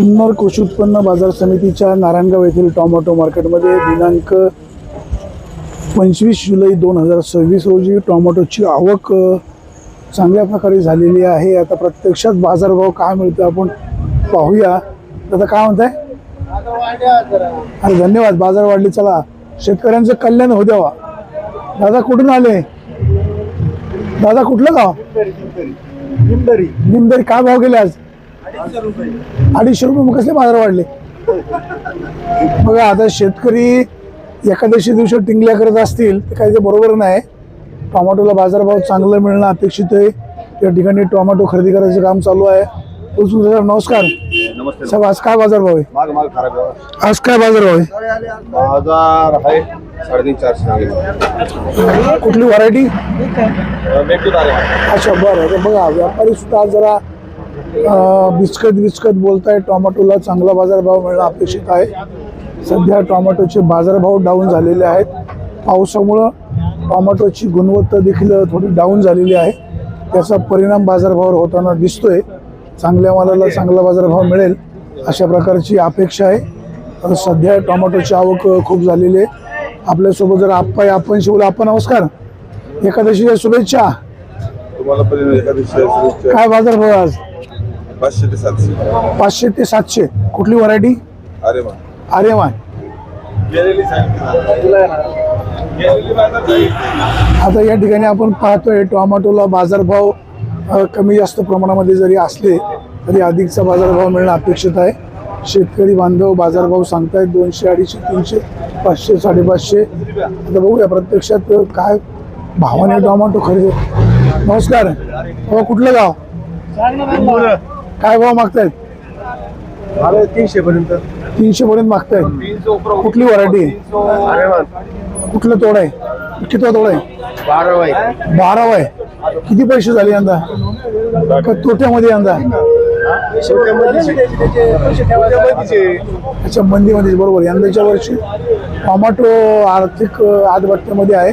जुन्नर कृषी उत्पन्न बाजार समितीच्या नारायणगाव येथील टोमॅटो मार्केटमध्ये दिनांक 25 जुलै 2026 रोजी टोमॅटोची आवक चांगल्या प्रकारे झालेली आहे। आता प्रत्यक्षात बाजारभाव काय मिळतो आपण पाहूया। दादा काय म्हणताय? अरे धन्यवाद, बाजार वाढले, चला शेतकऱ्यांचं कल्याण होऊ द्यावा। दादा कुठून आले? दादा कुठलं गाव? निमदरी। काय भाव गेले आज? 250 रुपये। मग कसले बाजार वाढले? बघा आता शेतकरी एकादशी दिवशी टिंगल्या करत असतील तर काही ते बरोबर नाही। टोमॅटोला बाजारभाव चांगला मिळणं अपेक्षित आहे। या ठिकाणी टोमॅटो खरेदी करायचं काम चालू आहे। नमस्कार। नमस्ते साहेब आज काय बाजारभाव आहे? माल खराब आहे। आज काय बाजारभाव आहे? बाजार आहे 350-400। कुठली व्हरायटी? मेघदूत आहे। अच्छा बरं। तर बघा व्यापारी सुद्धा आज जरा बिचकत बोलताय। टोमॅटोला चांगला बाजारभाव मिळणं अपेक्षित आहे। सध्या टोमॅटोचे बाजारभाव डाऊन झालेले आहेत। पावसामुळं टोमॅटोची गुणवत्ता देखील थोडी डाऊन झालेली आहे। त्याचा परिणाम बाजारभावावर होताना दिसतोय। चांगल्या मालाला चांगला बाजारभाव मिळेल अशा प्रकारची अपेक्षा आहे। आता सध्या टोमॅटोची आवक खूप झालेली आहे। आपल्यासोबत जर आपण शिवला। आपण नमस्कार, एकादशीच्या शुभेच्छा। तुम्हाला पण एकादशी काय बाजारभाव आज? 500 ते 700। 500 ते 700। कुठली व्हरायटी? अरे वा, अरे वा। आता या ठिकाणी आपण पाहतोय टोमॅटोला बाजारभाव कमी जास्त प्रमाणामध्ये जरी असले तरी अधिकचा बाजारभाव मिळणं अपेक्षित आहे। शेतकरी बांधव बाजारभाव सांगतायत 200, 250, 300, 500, 550। आता बघूया प्रत्यक्षात काय भावाने टोमॅटो खरेदी। नमस्कार, कुठलं गाव? काय भाव मागतायत? 300 पर्यंत। 300 पर्यंत मागतायत। कुठली व्हरायटी? कुठलं तोड आहे? किती तोड आहे? 12 आहे। किती पैसे झाले यंदा? का तोट्यामध्ये यंदा? अच्छा मंदीमध्ये, बरोबर। यंदाच्या वर्षी टोमॅटो आर्थिक आदबट्ट्यामध्ये आहे।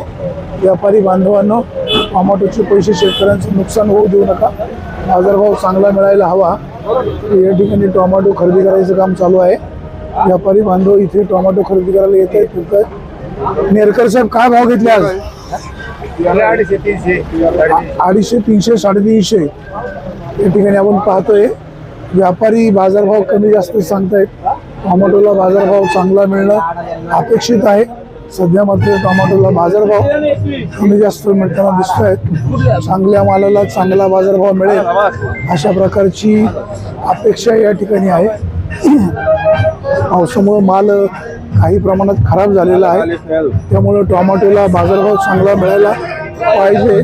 व्यापारी बांधवांनो, टोमॅटोचे पैसे शेतकऱ्यांचं नुकसान होऊ देऊ नका। बाजारभाव चांगला मिळायला हवा। या ठिकाणी टोमॅटो खरेदी करायचं काम चालू आहे। व्यापारी बांधव इथे टोमॅटो खरेदी करायला येत आहेत, फिरतायत। नेरकर साहेब काय भाव घेतले आज? 250, 300। 250, 300, 350। या ठिकाणी आपण पाहतोय व्यापारी बाजारभाव कमी जास्त सांगतायत। टोमॅटोला बाजारभाव चांगला मिळणं अपेक्षित आहे। सध्या मात्र टोमॅटोला बाजारभाव कमी जास्त मिळताना दिसत आहेत। चांगल्या मालाला चांगला बाजारभाव मिळेल अशा प्रकारची अपेक्षा या ठिकाणी आहे। पावसामुळे माल काही प्रमाणात खराब झालेला आहे, त्यामुळे टोमॅटोला बाजारभाव चांगला मिळायला पाहिजे।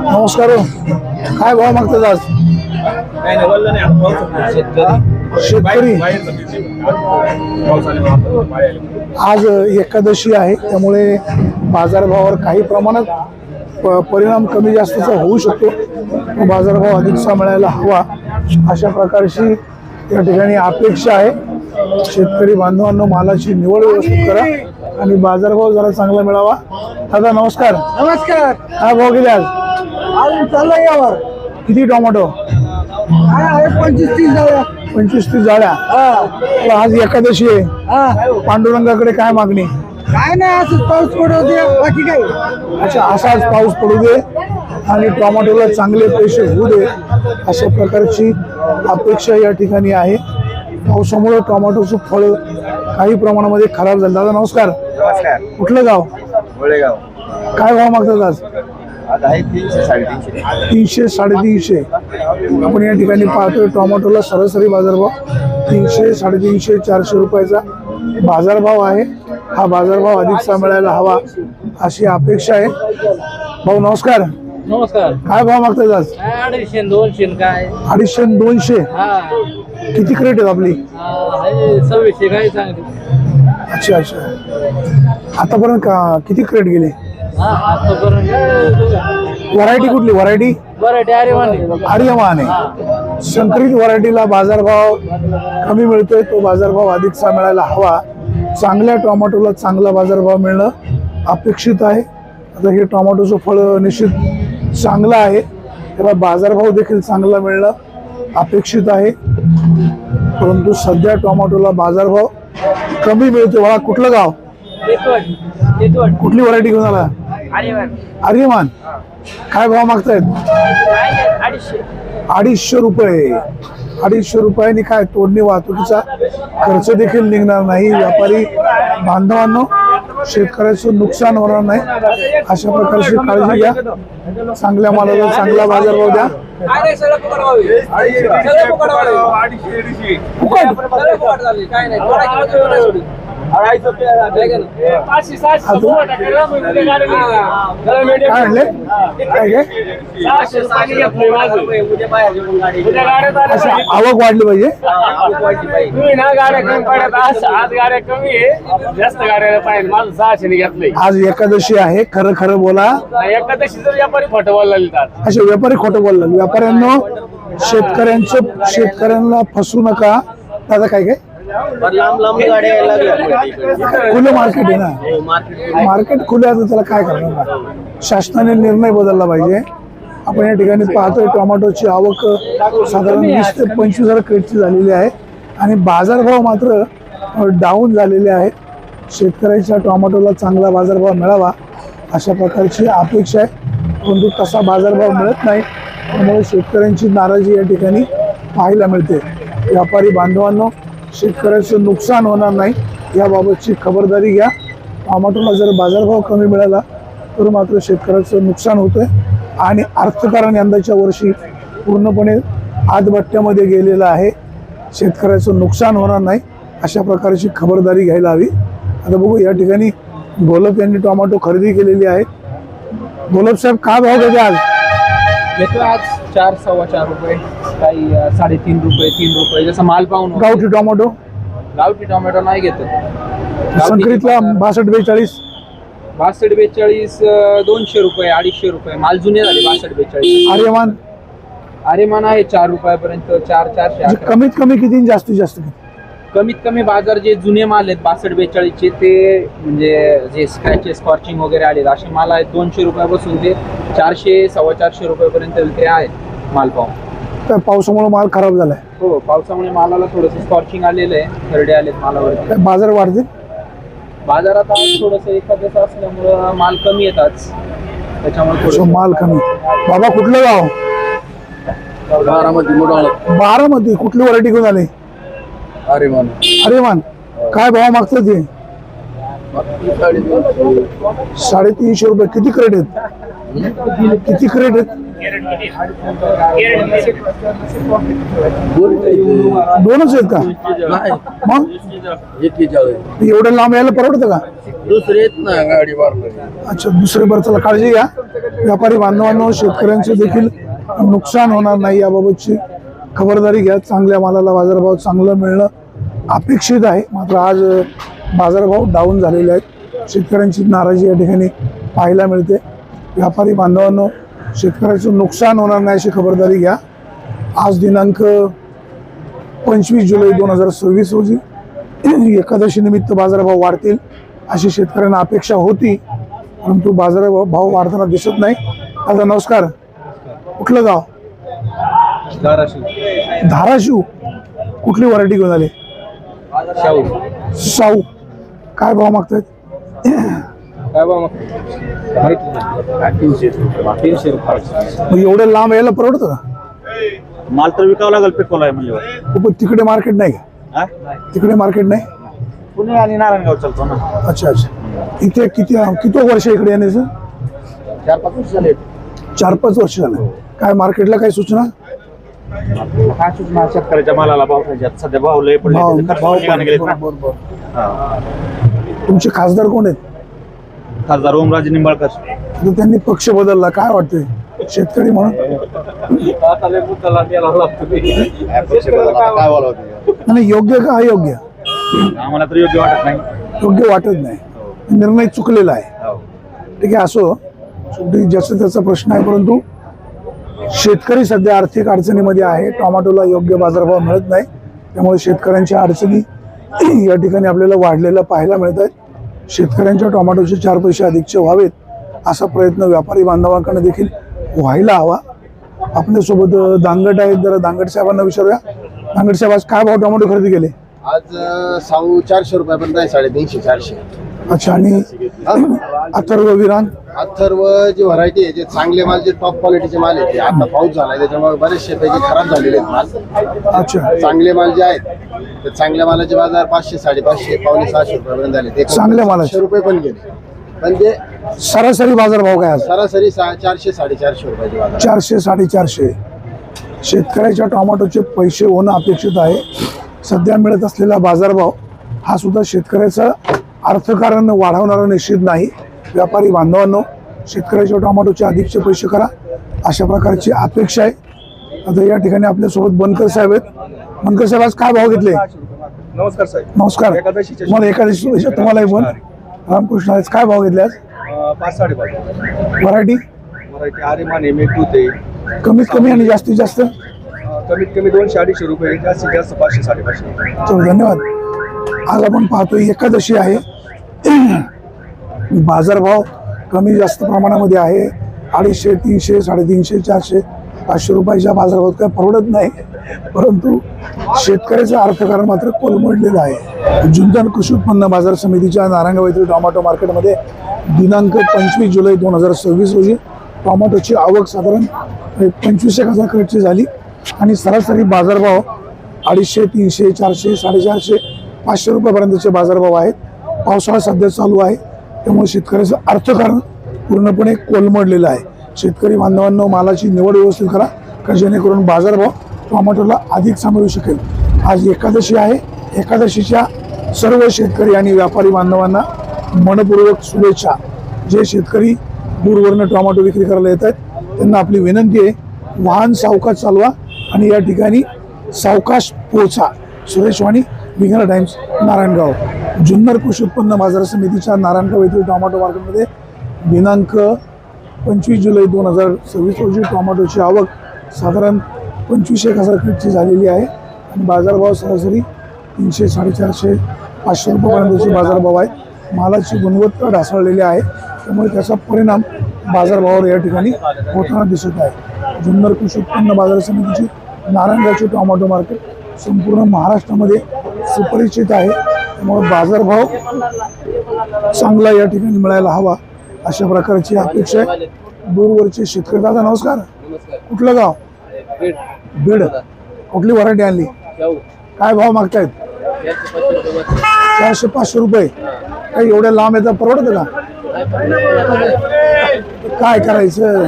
नमस्कार, काय भाव मागतात आज शेतकरी? आज एकादशी आहे, त्यामुळे बाजारभावावर काही प्रमाणात परिणाम कमी जास्तचा होऊ शकतो। बाजारभाव अधिकचा मिळायला हवा अशा प्रकारची या ठिकाणी अपेक्षा आहे। शेतकरी बांधवांनो, मालाची निवड व्यवस्थित करा आणि बाजारभाव जरा चांगला मिळावा। दादा नमस्कार। नमस्कार। काय भाव गेले आज? अजून चाललंय यावर। किती टोमॅटो? 25-30 जाळ्या। 25-30 जाळ्या। आज एकादशी आहे, पांडुरंगाकडे काय मागणी? काय नाही, असंच पाऊस पडू दे, बाकी काय। अच्छा, असाच पाऊस पडू दे आणि टोमॅटोला चांगले पैसे होऊ दे अशा प्रकारची अपेक्षा या ठिकाणी आहे। पावसामुळे टोमॅटोचं फळ काही प्रमाणामध्ये खराब झालं। दादा नमस्कार। नमस्कार। कुठलं गाव? गोळेगाव। काय भाव मागतात आज? आज आहे 300, 350। 300, 350। आपण या ठिकाणी पाहतोय टोमॅटोला सरासरी बाजारभाव 300, 350, 400 रुपयाचा बाजारभाव आहे। हा बाजारभाव अधिकचा मिळायला हवा अशी अपेक्षा आहे। भाऊ नमस्कार। नमस्कार। काय भाव मागतात आज? 250, 200 काय? 250, 200। किती क्रेट आहेत आपली? 2600 काय सांगते। अच्छा। आतापर्यंत किती क्रेट गेले? व्हरायटी कुठली? व्हरायटी आर्यमान आहे। संकरित व्हरायटीला बाजारभाव कमी मिळतोय, तो बाजारभाव अधिकचा मिळायला हवा। चांगल्या टोमॅटोला चांगला बाजारभाव मिळणं अपेक्षित आहे। आता हे टोमॅटोचं फळ निश्चित चांगलं आहे, त्याला बाजारभाव देखील चांगला मिळणं अपेक्षित आहे, परंतु सध्या टोमॅटोला बाजारभाव कमी मिळतो. मला कुठलं गाव, कुठली व्हरायटी घेऊन आला? आर्यमान. काय भाव मागतायत? 250 रुपये. 250 रुपयांनी काय तोडणी वाहतुकीचा खर्च देखील निघणार नाही. व्यापारी बांधवांनो, शेतकऱ्याचं नुकसान होणार नाही अशा प्रकारची काळजी घ्या. चांगल्या मालाला चांगला बाजारभाव द्या. काय म्हणले? काय काय असं आवक वाढली पाहिजे. आज एकादशी आहे, खरं खरं बोला. असे व्यापारी खोटं बोलला. व्यापाऱ्यांनो, शेतकऱ्यांना फसू नका. दादा काय काय खुलं मार्केट आहे ना, मार्केट खुलं आहे तर त्याला काय करणार? शासनाने निर्णय बदलला पाहिजे. आपण या ठिकाणी पाहतोय टोमॅटोची आवक साधारण 20 ते 25,000 क्रेटची झालेली आहे आणि बाजारभाव मात्र डाऊन झालेले आहेत. शेतकऱ्याच्या टोमॅटोला चांगला बाजारभाव मिळावा अशा प्रकारची अपेक्षा आहे, परंतु तसा बाजारभाव मिळत नाही. त्यामुळे शेतकऱ्यांची नाराजी या ठिकाणी पाहायला मिळते. व्यापारी बांधवांनो, शेतकऱ्याचं नुकसान होणार नाही याबाबतची खबरदारी घ्या. टोमॅटोला जर बाजारभाव कमी मिळाला तर मात्र शेतकऱ्याचं नुकसान होतंय आणि अर्थकारण यंदाच्या वर्षी पूर्णपणे आदबट्ट्यामध्ये गेलेलं आहे. शेतकऱ्याचं नुकसान होणार नाही अशा प्रकारची खबरदारी घ्यायला हवी. आता बघू, या ठिकाणी गोलब यांनी टोमॅटो खरेदी केलेली आहे. गोलब साहेब, काय भाव देते आज? येतो आज 4, 4.25 रुपये, काही 3.5 रुपये, 3 रुपये, जसं माल पाहून. गावठी टोमॅटो? गावठी टोमॅटो नाही घेतो. संकरितला 62-42? 62-42 200 रुपये, 250 रुपये. माल जुने झाले 62-42. आर्यमान? आर्यमान आहे 4 रुपयापर्यंत, 400-400. कमीत कमी किती, जास्तीत जास्त किती? कमीत कमी बाजार जे जुने माल आहेत 62-42 ते, म्हणजे जे स्क्रॅचेस, स्कॉर्चिंग वगैरे आलेत असे माल आहेत 200 रुपयापासून ते 400, 425 रुपयापर्यंत ते आहेत माल पाहून. काय पावसामुळे माल खराब झालाय? हो, पावसामुळे मालाला थोडंसं स्कॉर्चिंग आलेलं आहे, खरडे आलेत मालावरती. काय बाजार वाढतील? बाजारात आज थोडंसं एखादं असल्यामुळं माल कमी येतात, त्याच्यामुळे अच्छा, थोडं माल कमी. बाबा, कुठलं गाव? बारामती. कुठली व्हरायटी घेऊन आली? आर्यमान. काय भाव मागतात ते? 350 रुपये. किती क्रेट आहेत? किती क्रेट आहेत? 2च आहेत का? मग एवढं लांब यायला परवडतं का? दुसरे येत ना गाडी मारली. अच्छा, दुसरे. बरं, चला, काळजी घ्या. व्यापारी बांधवांनो, शेतकऱ्यांचे देखील नुकसान होणार नाही याबाबतची खबरदारी घ्या. चांगल्या मालाला बाजारभाव चांगलं मिळणं अपेक्षित आहे, मात्र आज बाजारभाव डाऊन झालेले आहेत. शेतकऱ्यांची नाराजी या ठिकाणी पाहायला मिळते. व्यापारी बांधवांनो, शेतकऱ्याचं नुकसान होणार नाही अशी खबरदारी घ्या. आज दिनांक 25 जुलै 2026 रोजी एकादशी निमित्त बाजारभाव वाढतील अशी शेतकऱ्यांना अपेक्षा होती, परंतु बाजारभाव वाढताना दिसत नाही. दादा नमस्कार, कुठलं गाव? धाराशिव. कुठली व्हरायटी घेऊन आले? शाहू. काय भाव मागतायत? काय बा मग 300 रुपये. एवढं लांब यायला परवडतं का? माल तर विकावं लागेल, पेट्रोल आहे म्हणजे. पण तिकडे मार्केट नाही का? तिकडे मार्केट नाही? पुणे आणि नारायणगाव चालतो ना. अच्छा अच्छा. इथे किती वर्ष इकडे येण्याचं? 4-5 वर्ष झाले. 4-5 वर्ष झाले. काय मार्केटला काय सूचना? काय सूचना? शेतकऱ्याच्या मालाला भाव पाहिजे. सध्या भाव लय पडले. बरोबर. तुमचे खासदार कोण आहेत? खासदार ओमराजे निंबाळकर. आता त्यांनी पक्ष बदलला, काय वाटतंय शेतकरी म्हणून? आणि योग्य का अयोग्य? आम्हाला तर योग्य वाटत नाही. योग्य वाटत नाही. निर्णय चुकलेला आहे. ठीक आहे, असो, शेवटी ज्याचा त्याचा प्रश्न आहे, परंतु शेतकरी सध्या आर्थिक अडचणीमध्ये आहे. टोमॅटोला योग्य बाजारभाव मिळत नाही, त्यामुळे शेतकऱ्यांच्या अडचणी या ठिकाणी आपल्याला वाढलेल्या पाहायला मिळत आहेत. शेतकऱ्यांच्या टोमॅटोचे 4 पैसे अधिकचे व्हावेत असा प्रयत्न व्यापारी बांधवांकडे देखील व्हायला हवा. आपल्यासोबत दांगट आहेत, जरा दांगट साहेबांना विचारूया. दांगट साहेब, आज काय भाव टोमॅटो खरेदी केले? आज 400 रुपयापर्यंत आहे, 350 400. अच्छा, आणि अथर्व विरांग? अथर्व जी व्हरायटी आहे, जे चांगले माल, जे टॉप क्वालिटीचे माल आहेत, ते आता पाऊस झालाय त्याच्यामुळे बरेचसे पैकी खराब झालेले आहेत माल. अच्छा, चांगले माल जे आहेत ते चांगल्या मालाचे बाजार 500 550 पावणे 600 रुपयापर्यंत झाले. ते चांगल्या मालाचे? 600 रुपये पण गेले, पण ते सरासरी बाजार भाव काय आज? सरासरी 400 450 रुपयाचे बाजार. 400 450. शेतकऱ्याच्या टोमॅटोचे पैसे होणं अपेक्षित आहे. सध्या मिळत असलेला बाजारभाव हा सुद्धा शेतकऱ्याचं अर्थकारण वाढवणारा निश्चित नाही. व्यापारी बांधवांनो, शेतकऱ्याच्या टोमॅटोचे अधिकचे पैसे करा, अशा प्रकारची अपेक्षा आहे. आता या ठिकाणी आपल्यासोबत बनकर साहेब आहेत. बनकर साहेब, आज काय भाव घेतले? नमस्कार साहेब. नमस्कार. मला एकादशी तुम्हाला पण रामकृष्ण, आज काय भाव घेतले? आज 5 5.5 व्हरायटी व्हरायटी आर्यमान आहे, मेटू ते कमीत कमी आणि जास्तीत जास्त? कमीत कमी 200 250 रुपये, जास्तीत जास्त 500 550. चल, धन्यवाद. आज आपण पाहतोय एकादशी आहे. बाजारभाव कमी जास्त प्रमाणामध्ये आहे. 250 300 350 400 500 रुपयाच्या बाजारभावात काय परवडत नाही, परंतु शेतकऱ्याचं अर्थकारण मात्र कोलमडलेलं आहे. जुन्नर कृषी उत्पन्न बाजार समितीच्या नारायणगाव येथील टोमॅटो मार्केटमध्ये दिनांक 25 जुलै 2026 रोजी टोमॅटोची आवक साधारण 25,000 क्रेटची झाली आणि सरासरी बाजारभाव 250 300 400 450 500 रुपयापर्यंतचे बाजारभाव आहेत. पावसाळा सध्या चालू आहे, त्यामुळे शेतकऱ्याचं अर्थकारण पूर्णपणे कोलमडलेलं आहे. शेतकरी बांधवांनो, मालाची निवड व्यवस्थित करा, का जेणेकरून बाजारभाव टोमॅटोला अधिक सांभाळू शकेल. आज एकादशी आहे. एकादशीच्या सर्व शेतकरी आणि व्यापारी बांधवांना मनपूर्वक शुभेच्छा. जे शेतकरी दूरवरनं टोमॅटो विक्री करायला येत आहेत त्यांना आपली विनंती आहे, वाहन सावकाश चालवा आणि या ठिकाणी सावकाश पोचा. सुरेश वाणी, विघ्न टाइम्स, नारायणगाव. जुन्नर कृषी उत्पन्न बाजार समितीच्या नारायणगाव येथील टोमॅटो मार्केटमध्ये दिनांक 25 जुलै 2026 रोजी टोमॅटोची आवक साधारण 25,000 क्रेटची झालेली आहे आणि बाजारभाव सरासरी 300 450 500 रुपयापर्यंतचे बाजारभाव आहेत. मालाची गुणवत्ता ढासळलेली आहे, त्यामुळे त्याचा परिणाम बाजारभावावर या ठिकाणी होताना दिसत आहे. जुन्नर कृषी उत्पन्न बाजार समितीची नारायणगावचे टोमॅटो मार्केट संपूर्ण महाराष्ट्रामध्ये सुपरिचित आहे, त्यामुळे बाजारभाव चांगला या ठिकाणी मिळायला हवा, अशा प्रकारची अपेक्षा आहे. दूरवरचे शेतकरी. दादा नमस्कार. कुठलं गाव? बीड. कुठली व्हरायटी आणली? काय भाव मागतायत? 400 500 रुपये. काही एवढ्या लांब येतं परवडतं का? काय करायचं,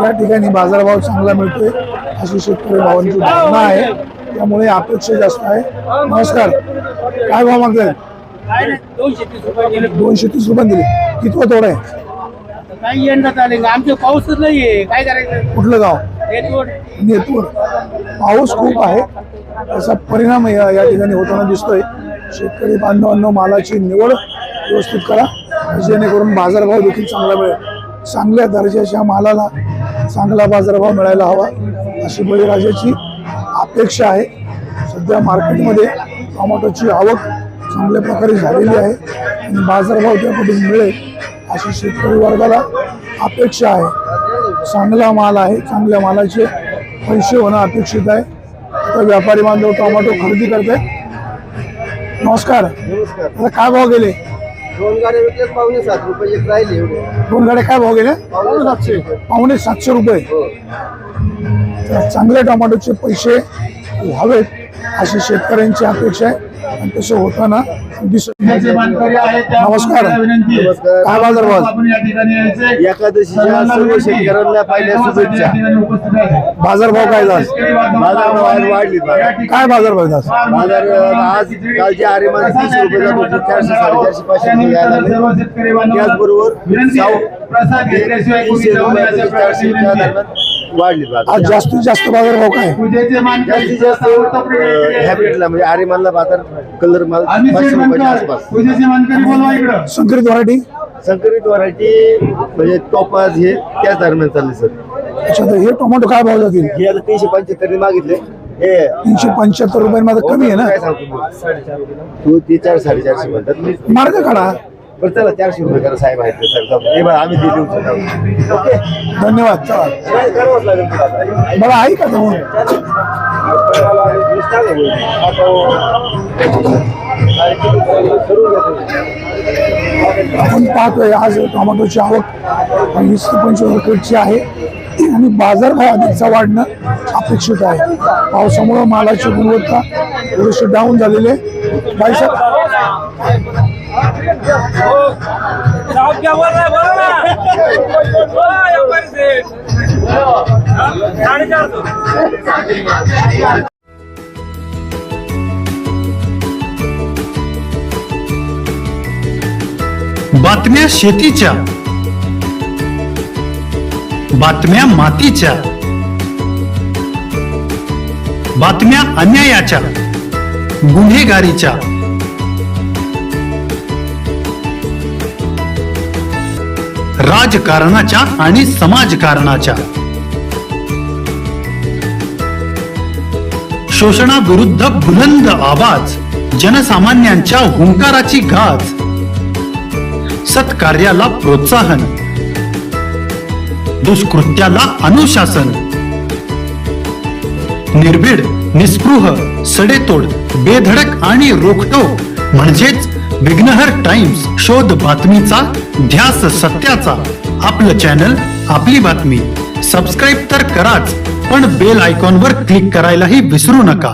या ठिकाणी बाजारभाव चांगला मिळतोय अशी शेतकरी भावांची भावना आहे, त्यामुळे अपेक्षा जास्त आहे. नमस्कार. काय भाव मागतायत? 230 रुपये दिले. किती तोडा आहे? काही यंदा चालेल, आमचे पाऊसच नाहीये, काय करायचं? कुठलं गाव? नेटवर्क. नेतूर. पाऊस खूप आहे, त्याचा परिणाम या ठिकाणी होताना दिसतोय. शेतकरी बांधवांनो, मालाची निवड व्यवस्थित करा, जेणेकरून बाजारभाव देखील चांगला मिळेल. चांगल्या दर्जाच्या मालाला चांगला बाजारभाव मिळायला हवा, अशी बळीराजाची अपेक्षा आहे. सध्या मार्केटमध्ये टोमॅटोची आवक चांगल्या प्रकारे झालेली आहे आणि बाजारभाव त्याकडून मिळेल अशी शेतकरी वर्गाला अपेक्षा आहे. चांगला माल आहे, चांगल्या मालाचे पैसे होणं अपेक्षित आहे. आता व्यापारी बांधव टोमॅटो खरेदी करतायत. नमस्कार. आता काय भाव गेले? 2 गाड्या विकल्या, पावणे 7 रुपये एक राहिले. एवढे 2 गाड्या काय भाव गेले? पावणे 700. पावणे 700 रुपये. तर चांगल्या टोमॅटोचे पैसे व्हावेत अशी शेतकऱ्यांची अपेक्षा आहे आणि तसं होताना दिसत. नमस्कार. काय बाजारभाव? एकादशीच्या सर्व शेतकऱ्यांना पहिल्या शुभेच्छा. बाजारभाव काय आज? बाजारभाव आज वाढली. काय बाजारभाव आहेत आज? बाजार आज कालचे आरेमान 30 रुपये जात होते, 400 450 500 रुपये यायला लागले. त्याचबरोबर 300 रुपये 400 दरम्यान वाढली. आज जास्तीत जास्त बाजारभाव काय? जास्तीत जास्त हॅबिटला म्हणजे आरेमानला बाजार कलर माल 500 रुपयाच्या आसपास. संकरित व्हरायटी? संकरित व्हरायटी म्हणजे टॉपाज हे त्या दरम्यान चालले सर. अच्छा, तर हे टोमॅटो काय भाव जातील? हे आता 375 मागितले. हे 375 रुपयामध्ये कमी आहे ना? काय सांगतो तू? ते 400 450 म्हणतात. मार्ग काढा. बरं चला 400 रुपये करा साहेब आहेत ते, चल जाऊ दे. हे बघा आम्ही दिले होते. ओके धन्यवाद. चला काय करावंच लागेल तुला आता. बरं आहे का तुम्ही आपण पाहतोय आज टोमॅटोची आवक 20 ते 25 क्रेटची आहे आणि बाजारभाव अधिकचा वाढणं अपेक्षित आहे. पावसामुळे मालाची गुणवत्ता थोडीशी डाऊन झालेली आहे. बाई साहेब, बातम्या शेतीच्या, बातम्या मातीच्या, बातम्या अन्यायाच्या, गुन्हेगारीच्या, राजकारणाच्या आणि समाजकारणाच्या, शोषणाविरुद्ध बुलंद आवाज, जनसामान्यांच्या हुंकाराची गाज, सत्कार्याला प्रोत्साहन, दुष्कृत्याला अनुशासन, निर्भीड, निस्पृह, सडेतोड, बेधडक आणि रोखटोक म्हणजेच विघ्नहर टाइम्स. शोध बातमीचा, ध्यास सत्याचा. आपलं चॅनल, आपली बातमी. सबस्क्राईब तर कराच, पण बेल आयकॉनवर क्लिक करायलाही विसरू नका.